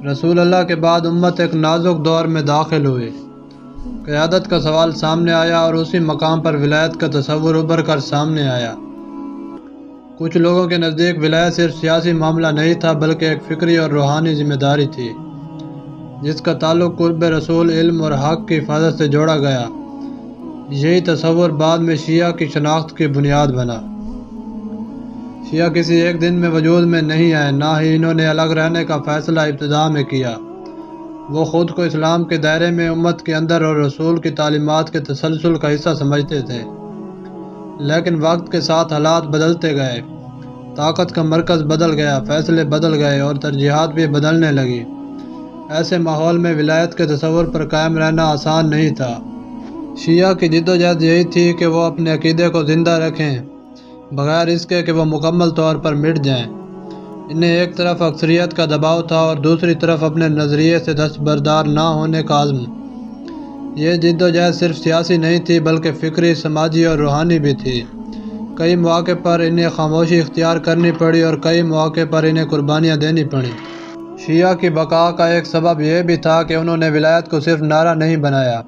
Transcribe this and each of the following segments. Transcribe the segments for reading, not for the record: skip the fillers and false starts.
رسول اللہ کے بعد امت ایک نازک دور میں داخل ہوئی۔ قیادت کا سوال سامنے آیا اور اسی مقام پر ولایت کا تصور ابھر کر سامنے آیا۔ کچھ لوگوں کے نزدیک ولایت صرف سیاسی معاملہ نہیں تھا بلکہ ایک فکری اور روحانی ذمہ داری تھی، جس کا تعلق قرب رسول، علم اور حق کی حفاظت سے جوڑا گیا۔ یہی تصور بعد میں شیعہ کی شناخت کی بنیاد بنا۔ شیعہ کسی ایک دن میں وجود میں نہیں آئے، نہ ہی انہوں نے الگ رہنے کا فیصلہ ابتدا میں کیا۔ وہ خود کو اسلام کے دائرے میں امت کے اندر اور رسول کی تعلیمات کے تسلسل کا حصہ سمجھتے تھے، لیکن وقت کے ساتھ حالات بدلتے گئے، طاقت کا مرکز بدل گیا، فیصلے بدل گئے اور ترجیحات بھی بدلنے لگی۔ ایسے ماحول میں ولایت کے تصور پر قائم رہنا آسان نہیں تھا۔ شیعہ کی جدوجہد یہی تھی کہ وہ اپنے عقیدے کو زندہ رکھیں، بغیر اس کے کہ وہ مکمل طور پر مٹ جائیں۔ انہیں ایک طرف اکثریت کا دباؤ تھا اور دوسری طرف اپنے نظریے سے دستبردار نہ ہونے کا عزم۔ یہ جدوجہد صرف سیاسی نہیں تھی بلکہ فکری، سماجی اور روحانی بھی تھی۔ کئی مواقع پر انہیں خاموشی اختیار کرنی پڑی اور کئی مواقع پر انہیں قربانیاں دینی پڑیں۔ شیعہ کی بقا کا ایک سبب یہ بھی تھا کہ انہوں نے ولایت کو صرف نعرہ نہیں بنایا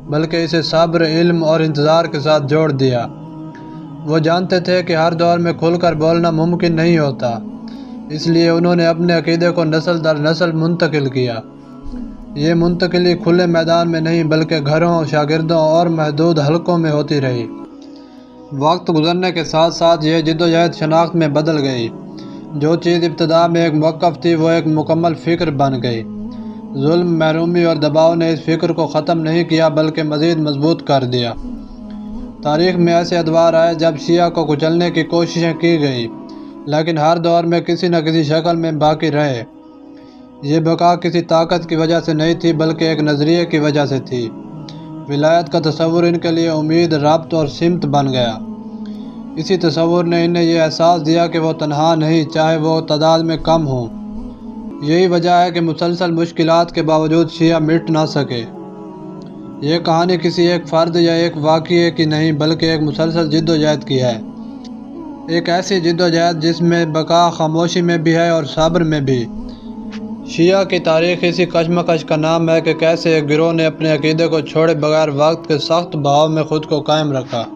بلکہ اسے صبر، علم اور انتظار کے ساتھ جوڑ دیا۔ وہ جانتے تھے کہ ہر دور میں کھل کر بولنا ممکن نہیں ہوتا، اس لیے انہوں نے اپنے عقیدے کو نسل در نسل منتقل کیا۔ یہ منتقلی کھلے میدان میں نہیں بلکہ گھروں، شاگردوں اور محدود حلقوں میں ہوتی رہی۔ وقت گزرنے کے ساتھ ساتھ یہ جدوجہد شناخت میں بدل گئی۔ جو چیز ابتدا میں ایک موقف تھی وہ ایک مکمل فکر بن گئی۔ ظلم، محرومی اور دباؤ نے اس فکر کو ختم نہیں کیا بلکہ مزید مضبوط کر دیا۔ تاریخ میں ایسے ادوار آئے جب شیعہ کو کچلنے کی کوششیں کی گئی، لیکن ہر دور میں کسی نہ کسی شکل میں باقی رہے۔ یہ بقا کسی طاقت کی وجہ سے نہیں تھی بلکہ ایک نظریے کی وجہ سے تھی۔ ولایت کا تصور ان کے لیے امید، ربط اور سمت بن گیا۔ اسی تصور نے انہیں یہ احساس دیا کہ وہ تنہا نہیں، چاہے وہ تعداد میں کم ہوں۔ یہی وجہ ہے کہ مسلسل مشکلات کے باوجود شیعہ مٹ نہ سکے۔ یہ کہانی کسی ایک فرد یا ایک واقعے کی نہیں بلکہ ایک مسلسل جدوجہد کی ہے۔ ایک ایسی جدوجہد جس میں بقا خاموشی میں بھی ہے اور صبر میں بھی۔ شیعہ کی تاریخ اسی کشمکش کا نام ہے کہ کیسے ایک گروہ نے اپنے عقیدے کو چھوڑے بغیر وقت کے سخت بہاؤ میں خود کو قائم رکھا۔